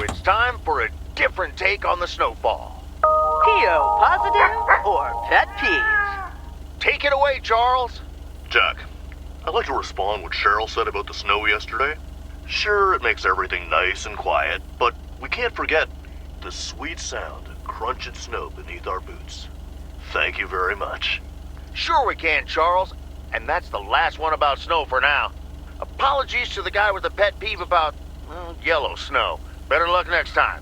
it's time for a different take on the snowfall. PO positive or pet peeve? Take it away, Charles. Jack, I'd like to respond what Cheryl said about the snow yesterday. Sure, it makes everything nice and quiet, but we can't forget the sweet sound of crunching snow beneath our boots. Thank you very much. Sure we can, Charles. And that's the last one about snow for now. Apologies to the guy with the pet peeve about, well, yellow snow. Better luck next time.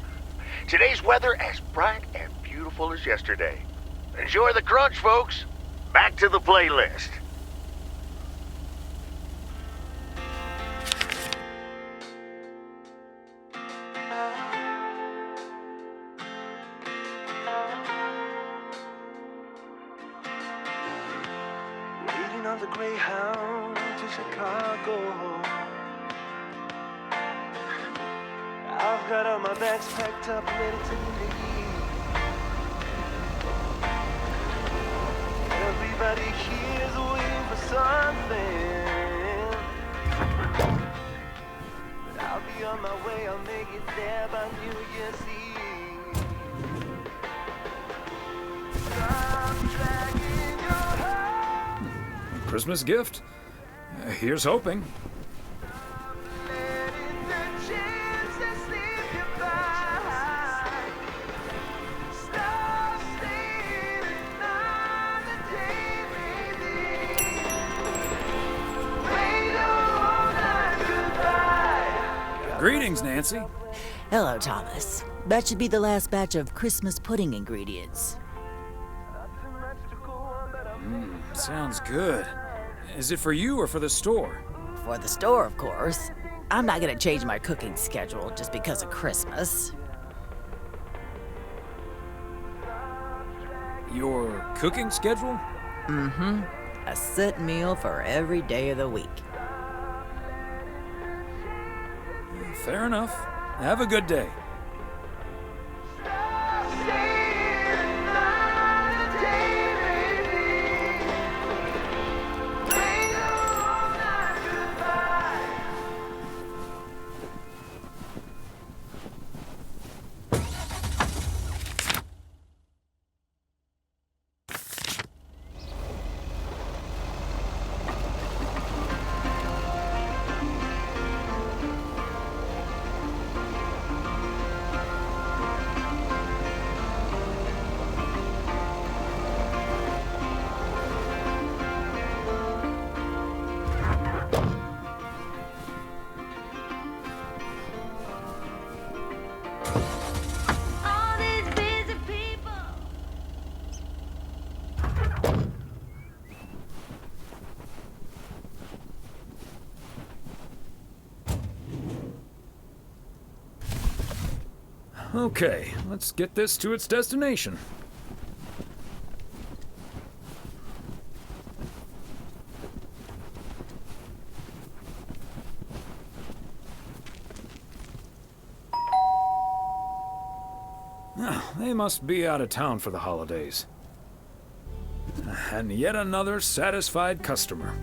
Today's weather as bright and beautiful as yesterday. Enjoy the crunch, folks. Back to the playlist. Waiting on the Greyhound to Chicago. I've got all my bags packed up, ready to leave. Everybody here's waiting for something, but I'll be on my way. I'll make it there by New Year's Eve. I'm dragging your heart. Christmas gift? Here's hoping. Greetings, Nancy. Hello, Thomas. That should be the last batch of Christmas pudding ingredients. Sounds good. Is it for you or for the store? For the store, of course. I'm not gonna change my cooking schedule just because of Christmas. Your cooking schedule? Mm-hmm. A set meal for every day of the week. Fair enough. Have a good day. Okay, let's get this to its destination. They must be out of town for the holidays. And yet another satisfied customer.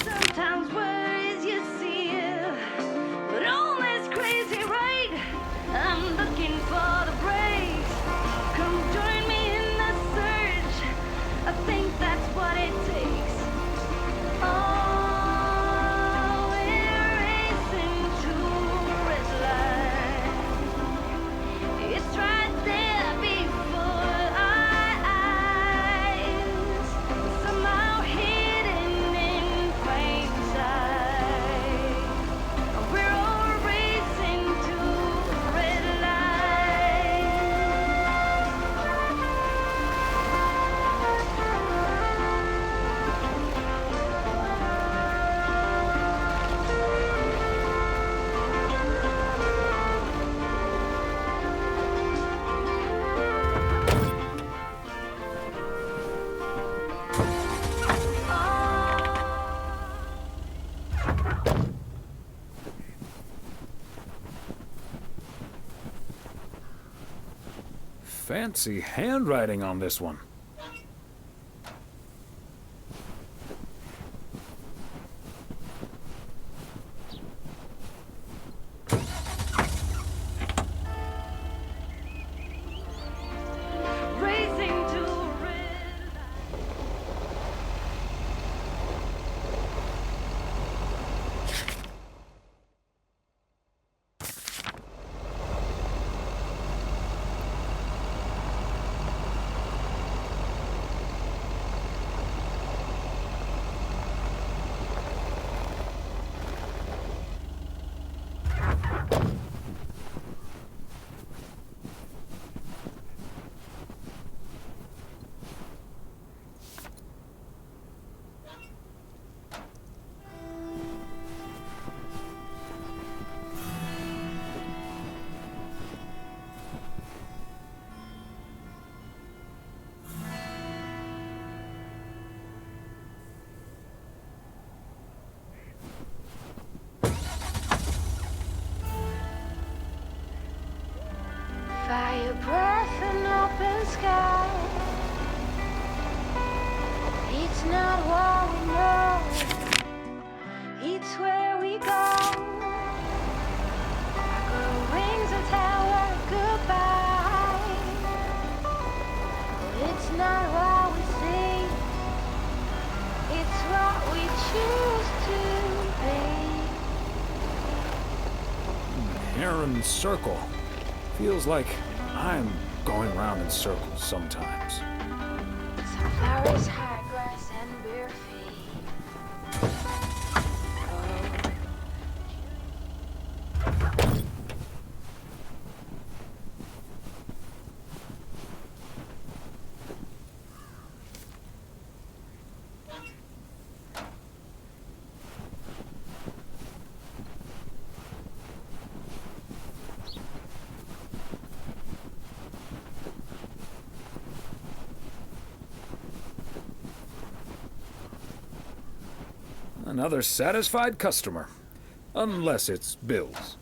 Sometimes worries you see, but all this crazy right. I'm looking for the breaks. Come join me Fancy handwriting on this one. Racing to a red fire breath and open sky. It's not what we know, it's where we go. Our girl wings and tell her goodbye. It's not what we see, it's what we choose to be. Heron Circle. Feels like I'm going round in circles sometimes. Some flowers, high grass, and bare feet. Another satisfied customer. Unless it's Bill's.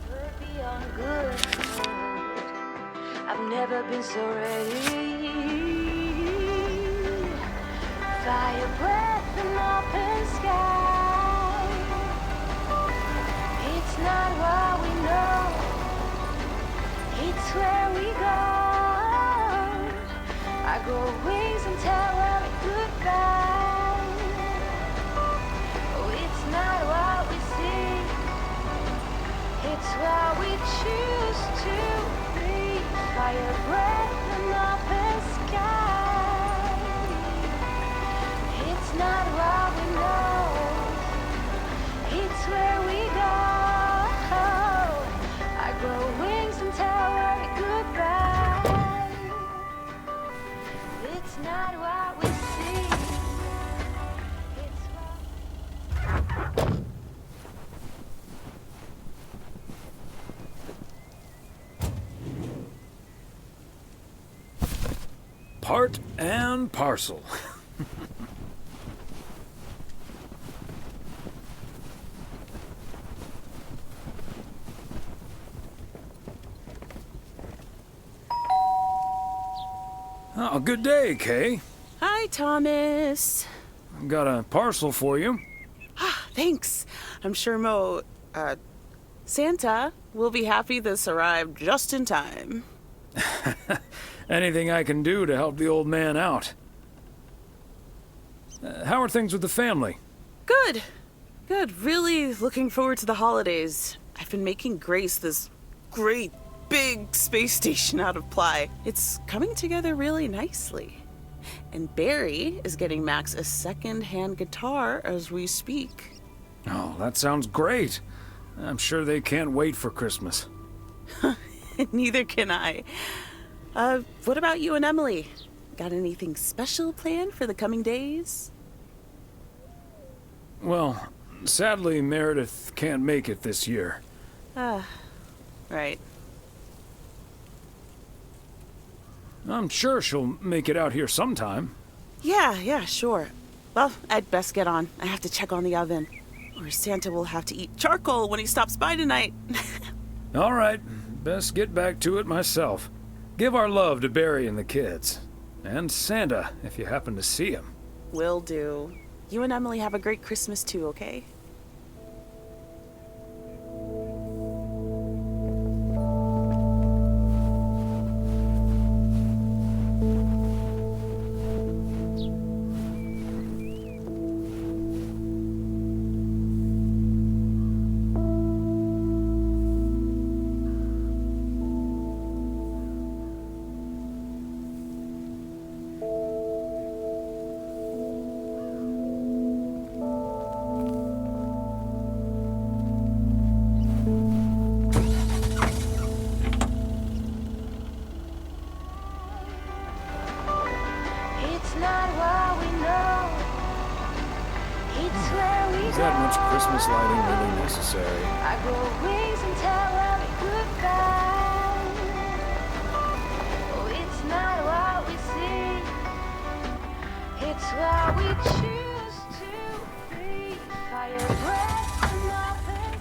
Good beyond good. I've never been so ready. Fire breath and open sky. It's not what we know, it's where we go. I grow wings and tell her goodbye. Oh, it's not what we see, it's what we choose to be. Fire breath and open sky. It's not what we know, it's where we go. I grow wings and tell her goodbye. It's not what we see, it's what... Part and parcel. Oh, good day, Kay. Hi, Thomas. Got a parcel for you. Thanks. I'm sure Santa will be happy this arrived just in time. Anything I can do to help the old man out. How are things with the family? Good. Good. Really looking forward to the holidays. I've been making Grace this great big space station out of ply. It's coming together really nicely. And Barry is getting Max a second-hand guitar as we speak. Oh, that sounds great. I'm sure they can't wait for Christmas. Neither can I. What about you and Emily? Got anything special planned for the coming days? Well, sadly, Meredith can't make it this year. Right. I'm sure she'll make it out here sometime. Yeah, sure. Well, I'd best get on. I have to check on the oven. Or Santa will have to eat charcoal when he stops by tonight. All right, best get back to it myself. Give our love to Barry and the kids. And Santa, if you happen to see him. Will do. You and Emily have a great Christmas too, okay? It's not what we know. It's where we Is go. that much Christmas lighting really necessary? I grow wings and tell every goodbye. Oh, it's not what we see. It's what we choose to be. Fire breath and nothing.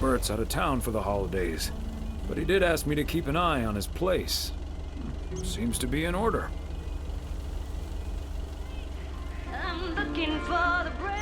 Bert's out of town for the holidays, but he did ask me to keep an eye on his place. Seems to be in order. I'm looking for the breeze.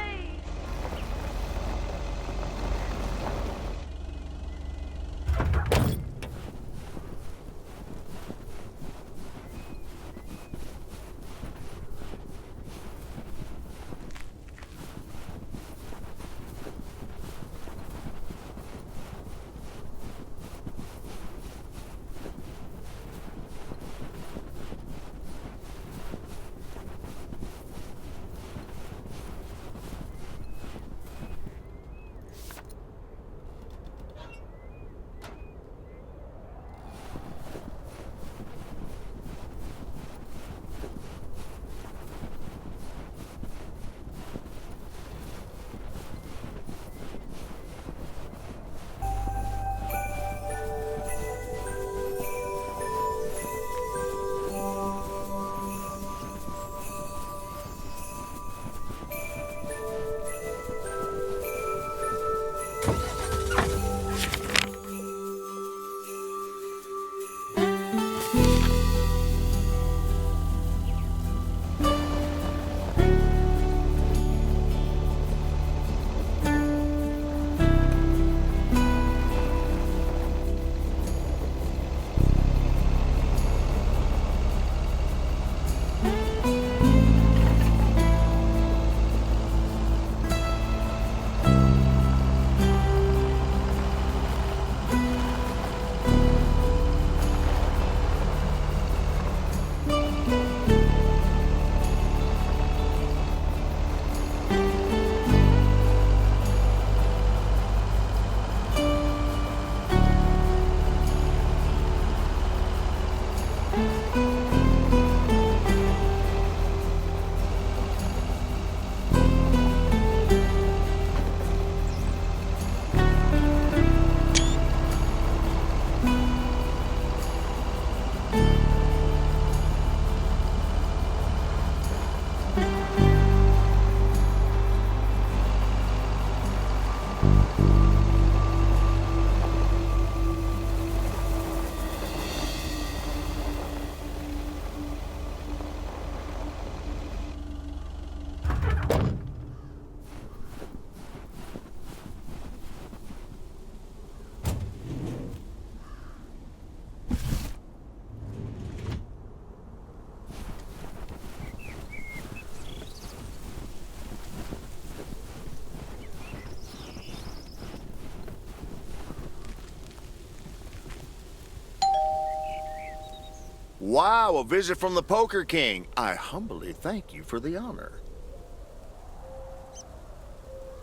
wow, a visit from the Poker King. I humbly thank you for the honor.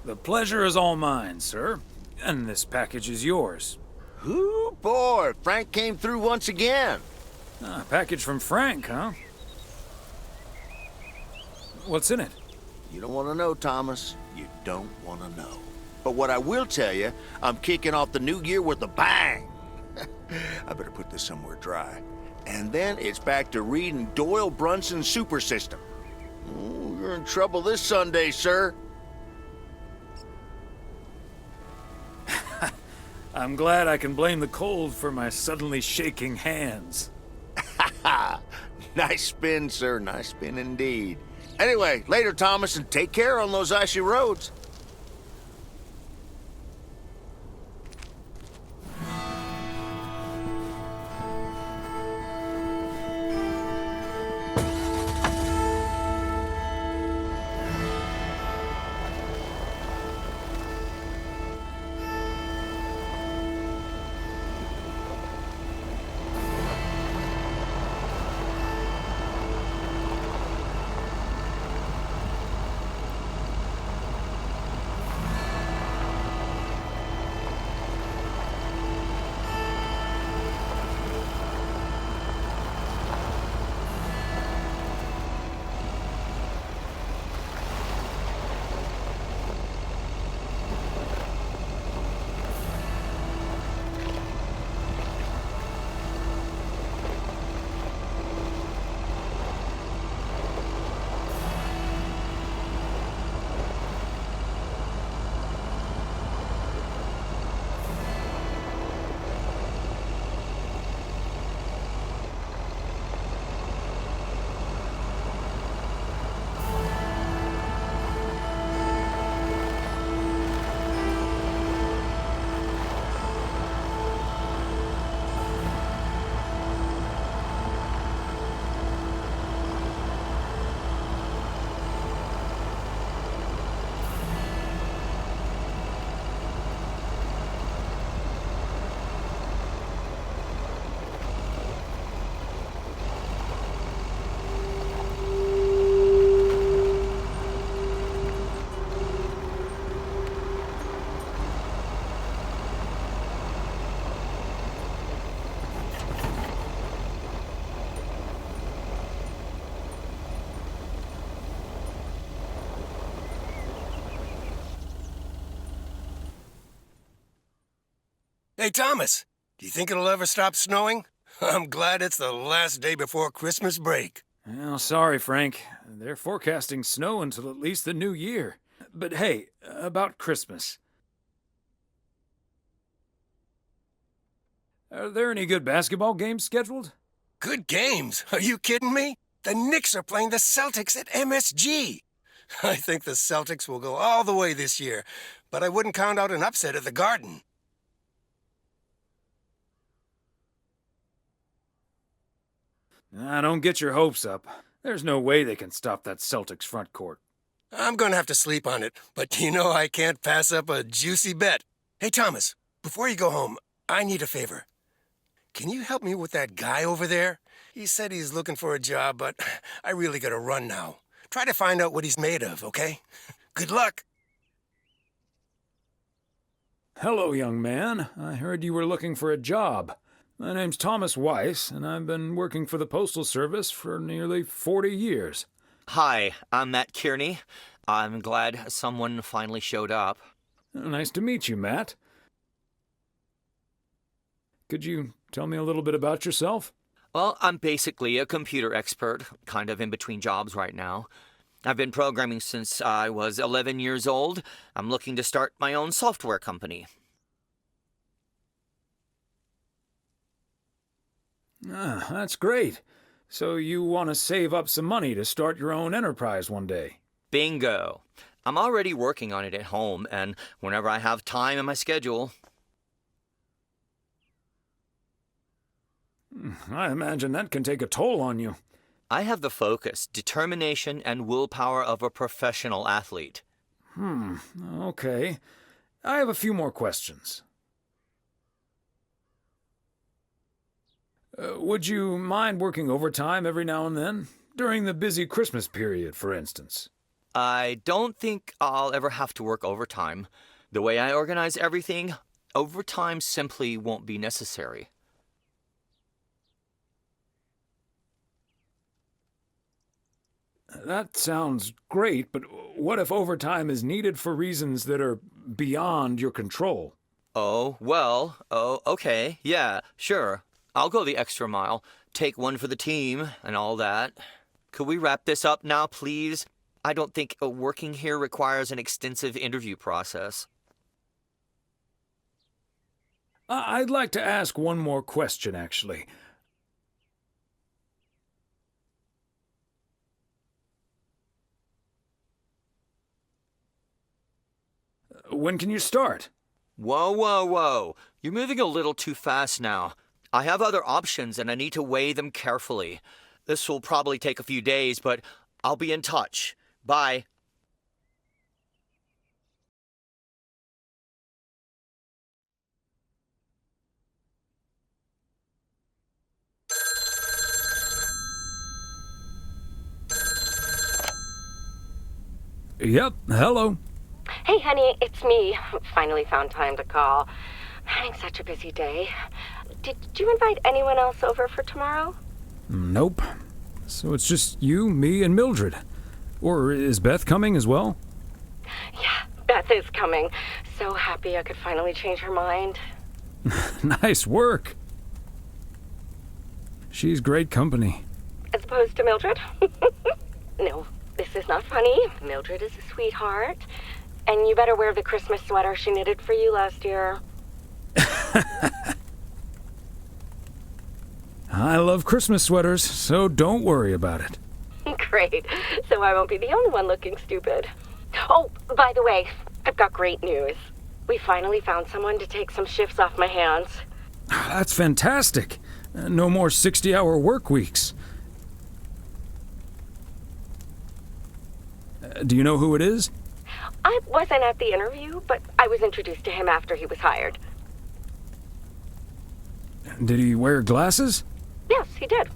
The pleasure is all mine, sir. And this package is yours. Ooh, boy, Frank came through once again. Ah, a package from Frank, huh? What's in it? You don't want to know, Thomas. You don't want to know. But what I will tell you, I'm kicking off the new year with a bang. I better put this somewhere dry. And then it's back to reading Doyle Brunson's Super System. Ooh, you're in trouble this Sunday, sir. I'm glad I can blame the cold for my suddenly shaking hands. Nice spin, sir. Nice spin indeed. Anyway, later, Thomas, and take care on those icy roads. Hey, Thomas, do you think it'll ever stop snowing? I'm glad it's the last day before Christmas break. Well, sorry, Frank. They're forecasting snow until at least the new year. But hey, about Christmas. Are there any good basketball games scheduled? Good games? Are you kidding me? The Knicks are playing the Celtics at MSG. I think the Celtics will go all the way this year, but I wouldn't count out an upset at the Garden. Don't get your hopes up. There's no way they can stop that Celtics front court. I'm gonna have to sleep on it, but you know I can't pass up a juicy bet. Hey, Thomas, before you go home, I need a favor. Can you help me with that guy over there? He said he's looking for a job, but I really gotta run now. Try to find out what he's made of, okay? Good luck. Hello, young man. I heard you were looking for a job. My name's Thomas Weiss, and I've been working for the Postal Service for nearly 40 years. Hi, I'm Matt Kearney. I'm glad someone finally showed up. Nice to meet you, Matt. Could you tell me a little bit about yourself? Well, I'm basically a computer expert, kind of in between jobs right now. I've been programming since I was 11 years old. I'm looking to start my own software company. Ah, that's great. So you want to save up some money to start your own enterprise one day? Bingo. I'm already working on it at home, and whenever I have time in my schedule. I imagine that can take a toll on you. I have the focus, determination, and willpower of a professional athlete. Okay. I have a few more questions. Would you mind working overtime every now and then? During the busy Christmas period, for instance. I don't think I'll ever have to work overtime. The way I organize everything, overtime simply won't be necessary. That sounds great, but what if overtime is needed for reasons that are beyond your control? Okay, yeah, sure. I'll go the extra mile, take one for the team, and all that. Could we wrap this up now, please? I don't think working here requires an extensive interview process. I'd like to ask one more question, actually. When can you start? Whoa. You're moving a little too fast now. I have other options and I need to weigh them carefully. This will probably take a few days, but I'll be in touch. Bye. Yep, hello. Hey, honey, it's me. Finally found time to call. Having such a busy day. Did you invite anyone else over for tomorrow? Nope. So it's just you, me, and Mildred. Or is Beth coming as well? Yeah, Beth is coming. So happy I could finally change her mind. Nice work. She's great company. As opposed to Mildred? No, this is not funny. Mildred is a sweetheart. And you better wear the Christmas sweater she knitted for you last year. I love Christmas sweaters, so don't worry about it. Great. So I won't be the only one looking stupid. Oh, by the way, I've got great news. We finally found someone to take some shifts off my hands. That's fantastic. No more 60-hour work weeks. Do you know who it is? I wasn't at the interview, but I was introduced to him after he was hired. Did he wear glasses? Yes, he did.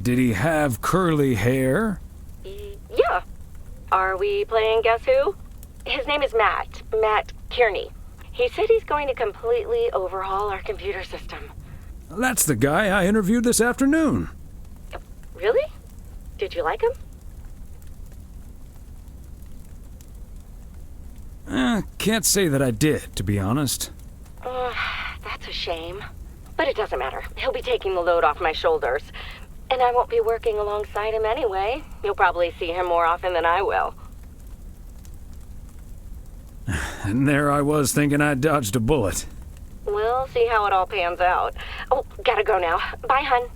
Did he have curly hair? Yeah. Are we playing Guess Who? His name is Matt Kearney. He said he's going to completely overhaul our computer system. That's the guy I interviewed this afternoon. Really? Did you like him? Can't say that I did, to be honest. That's a shame. But it doesn't matter. He'll be taking the load off my shoulders. And I won't be working alongside him anyway. You'll probably see him more often than I will. And there I was thinking I dodged a bullet. We'll see how it all pans out. Oh, gotta go now. Bye, hun.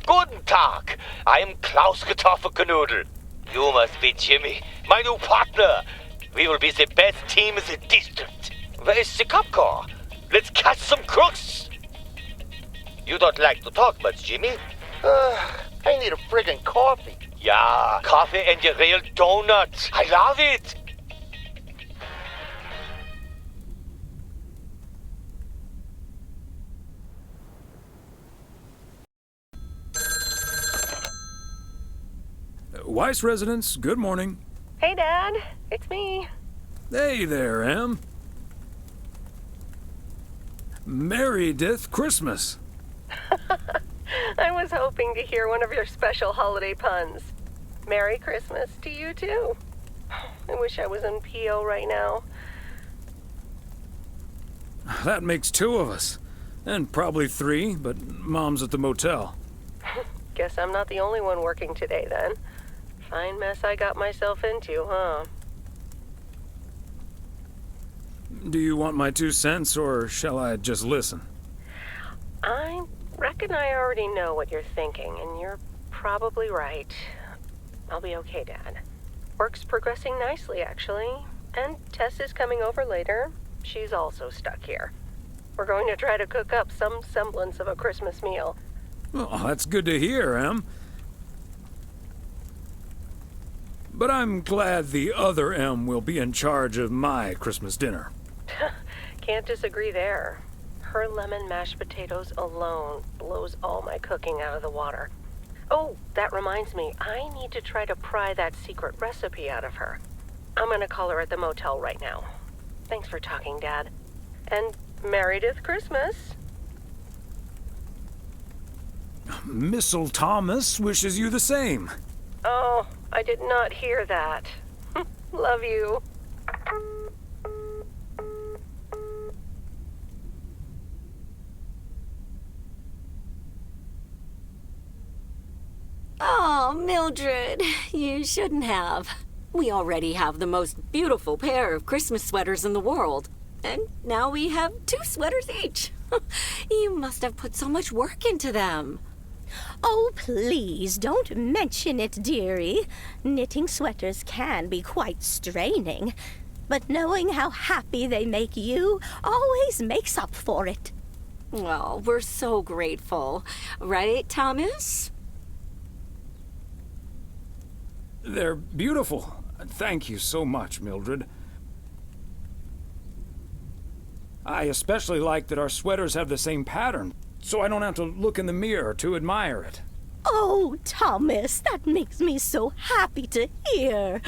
Guten Tag. I am Klaus Kartoffelkanoodle. You must be Jimmy, my new partner. We will be the best team in the district. Where is the cop car? Let's catch some crooks. You don't like to talk much, Jimmy? I need a friggin' coffee. Yeah, coffee and a real donut. I love it. Weiss residence, good morning. Hey, Dad. It's me. Hey there, Em. Merry-dith Christmas. I was hoping to hear one of your special holiday puns. Merry Christmas to you, too. I wish I was in PO right now. That makes two of us. And probably three, but Mom's at the motel. Guess I'm not the only one working today, then. Fine mess I got myself into, huh? Do you want my 2 cents, or shall I just listen? I'm Reckon I already know what you're thinking, and you're probably right. I'll be okay, Dad. Work's progressing nicely, actually. And Tess is coming over later. She's also stuck here. We're going to try to cook up some semblance of a Christmas meal. Oh, that's good to hear, Em. But I'm glad the other Em will be in charge of my Christmas dinner. Can't disagree there. Her lemon mashed potatoes alone blows all my cooking out of the water. Oh, that reminds me, I need to try to pry that secret recipe out of her. I'm gonna call her at the motel right now. Thanks for talking, Dad. And Merry Christmas. Missile Thomas wishes you the same. Oh, I did not hear that. Love you. Oh, Mildred, you shouldn't have. We already have the most beautiful pair of Christmas sweaters in the world. And now we have 2 sweaters each. You must have put so much work into them. Oh, please, don't mention it, dearie. Knitting sweaters can be quite straining. But knowing how happy they make you always makes up for it. Well, we're so grateful. Right, Thomas? They're beautiful. Thank you so much, Mildred. I especially like that our sweaters have the same pattern, so I don't have to look in the mirror to admire it. Oh, Thomas, that makes me so happy to hear.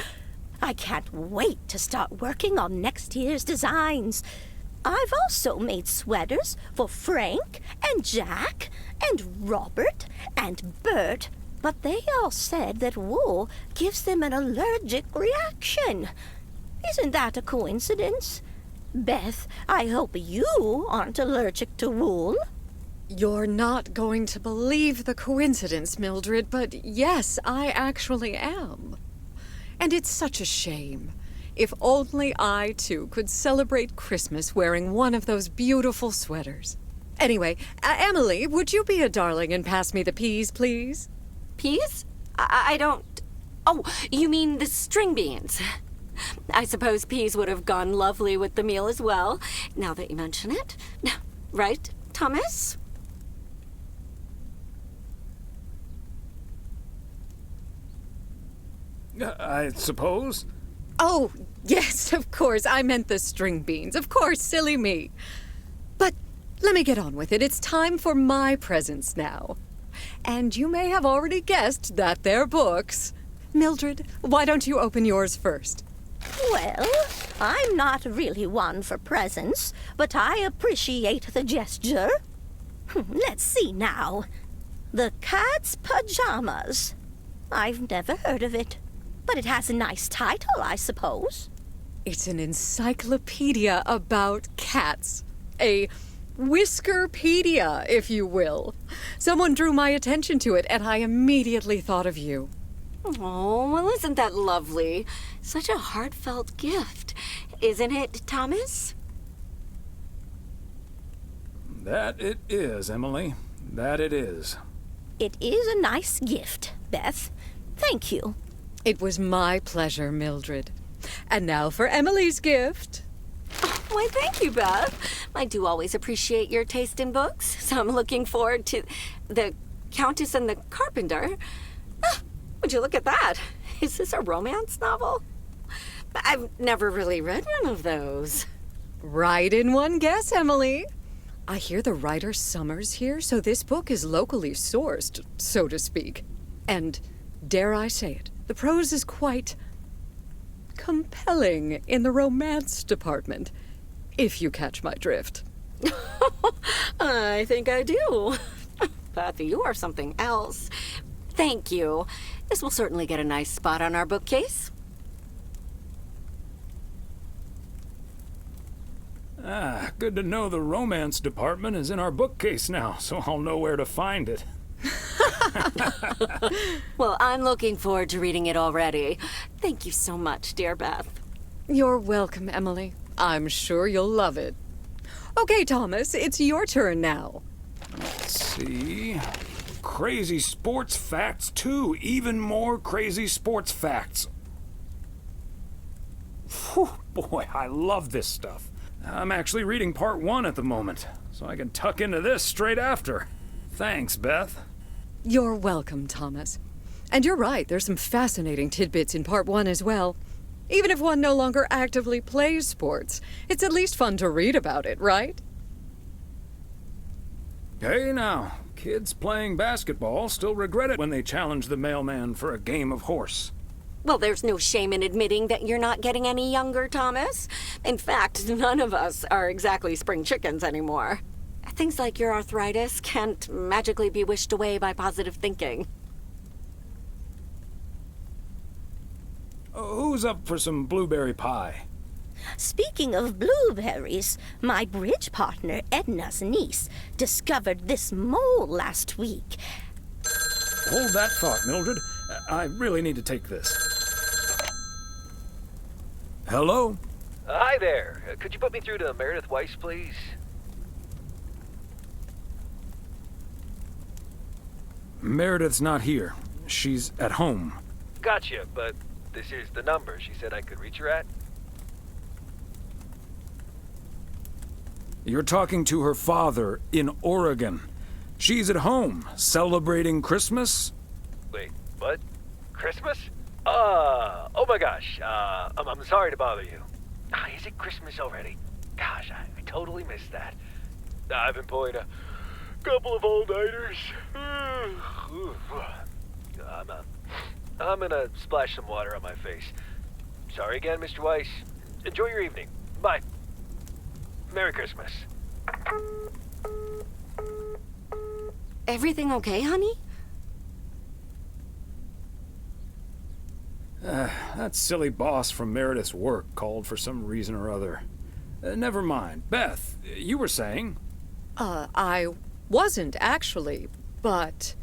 I can't wait to start working on next year's designs. I've also made sweaters for Frank and Jack and Robert and Bert, but they all said that wool gives them an allergic reaction. Isn't that a coincidence? Beth, I hope you aren't allergic to wool. You're not going to believe the coincidence, Mildred, but yes, I actually am. And it's such a shame. If only I, too, could celebrate Christmas wearing one of those beautiful sweaters. Anyway, Emily, would you be a darling and pass me the peas, please? Peas? I don't... Oh, you mean the string beans. I suppose peas would have gone lovely with the meal as well, now that you mention it. Right, Thomas? I suppose. Oh, yes, of course. I meant the string beans. Of course, silly me. But let me get on with it. It's time for my presents now. And you may have already guessed that they're books. Mildred, why don't you open yours first? Well, I'm not really one for presents, but I appreciate the gesture. Let's see now. The Cat's Pajamas. I've never heard of it, but it has a nice title, I suppose. It's an encyclopedia about cats. A Whiskerpedia, if you will. Someone drew my attention to it, and I immediately thought of you. Oh, well, isn't that lovely? Such a heartfelt gift. Isn't it, Thomas? That it is, Emily. That it is. It is a nice gift, Beth. Thank you. It was my pleasure, Mildred. And now for Emily's gift. Oh, why, thank you, Beth. I do always appreciate your taste in books, so I'm looking forward to The Countess and the Carpenter. Would you look at that? Is this a romance novel? I've never really read one of those. Right in one guess, Emily. I hear the writer Summers here, so this book is locally sourced, so to speak. And, dare I say it, the prose is quite compelling in the romance department, if you catch my drift. I think I do. Beth, you are something else. Thank you. This will certainly get a nice spot on our bookcase. Ah, good to know the romance department is in our bookcase now, so I'll know where to find it. Well, I'm looking forward to reading it already. Thank you so much, dear Beth. You're welcome, Emily. I'm sure you'll love it. Okay, Thomas, it's your turn now. Let's see. Crazy sports facts 2. Even more crazy sports facts. Whew, boy, I love this stuff. I'm actually reading part 1 at the moment, so I can tuck into this straight after. Thanks, Beth. You're welcome, Thomas. And you're right, there's some fascinating tidbits in part 1 as well. Even if one no longer actively plays sports, it's at least fun to read about it, right? Hey now, kids playing basketball still regret it when they challenge the mailman for a game of horse. Well, there's no shame in admitting that you're not getting any younger, Thomas. In fact, none of us are exactly spring chickens anymore. Things like your arthritis can't magically be wished away by positive thinking. Who's up for some blueberry pie? Speaking of blueberries, my bridge partner, Edna's niece, discovered this mole last week. Hold that thought, Mildred. I really need to take this. Hello? Hi there. Could you put me through to Meredith Weiss, please? Meredith's not here. She's at home. Gotcha, but this is the number she said I could reach her at. You're talking to her father in Oregon. She's at home, celebrating Christmas. Wait, what? Christmas? Oh my gosh. I'm sorry to bother you. Is it Christmas already? Gosh, I totally missed that. I've been pulling a couple of all-nighters. I'm gonna splash some water on my face. Sorry again, Mr. Weiss. Enjoy your evening. Bye. Merry Christmas. Everything okay, honey? That silly boss from Meredith's work called for some reason or other. Never mind. Beth, you were saying? I wasn't actually, but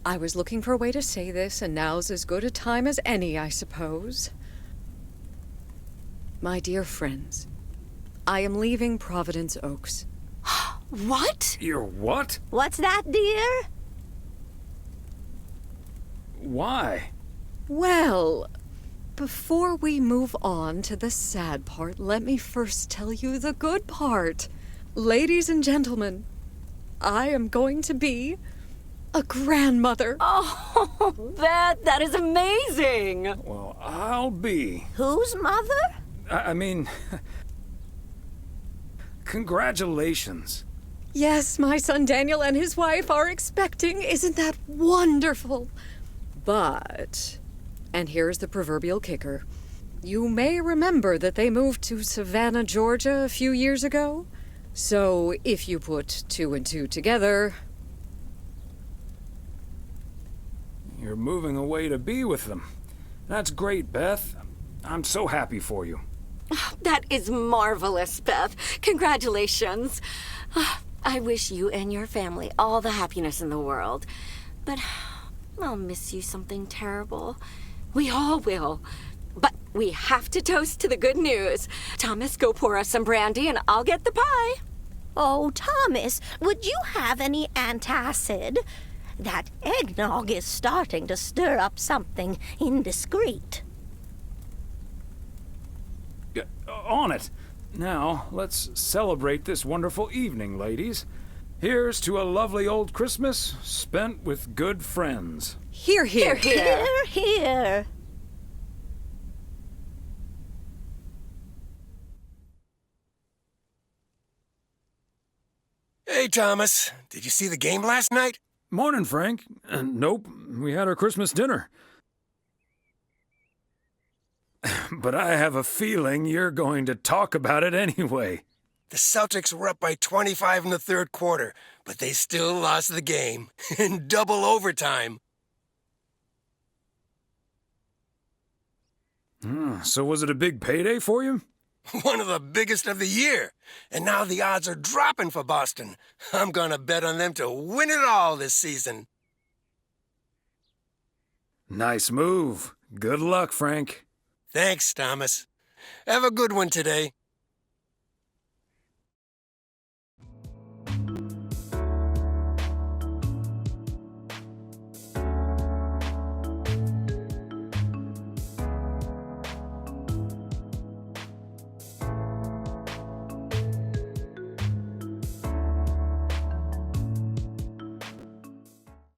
I was looking for a way to say this, and now's as good a time as any, I suppose. My dear friends, I am leaving Providence Oaks. What? You're what? What's that, dear? Why? Well, before we move on to the sad part, let me first tell you the good part. Ladies and gentlemen, I am going to be a grandmother. Oh, Beth, that is amazing. Well, I'll be. Whose mother? I mean, congratulations. Yes, my son Daniel and his wife are expecting. Isn't that wonderful? But, and here's the proverbial kicker, you may remember that they moved to Savannah, Georgia a few years ago. So if you put 2 and 2 together... You're moving away to be with them. That's great, Beth. I'm so happy for you. That is marvelous, Beth. Congratulations. I wish you and your family all the happiness in the world. But I'll miss you something terrible. We all will. But we have to toast to the good news. Thomas, go pour us some brandy and I'll get the pie. Oh, Thomas, would you have any antacid? That eggnog is starting to stir up something indiscreet. On it. Now, let's celebrate this wonderful evening, ladies. Here's to a lovely old Christmas spent with good friends. Hear, hear. Hear, hear. Hey, Thomas. Did you see the game last night? Morning, Frank. Nope, we had our Christmas dinner. But I have a feeling you're going to talk about it anyway. The Celtics were up by 25 in the third quarter, but they still lost the game in double overtime. So was it a big payday for you? One of the biggest of the year. And now the odds are dropping for Boston. I'm gonna bet on them to win it all this season. Nice move. Good luck, Frank. Thanks, Thomas. Have a good one today.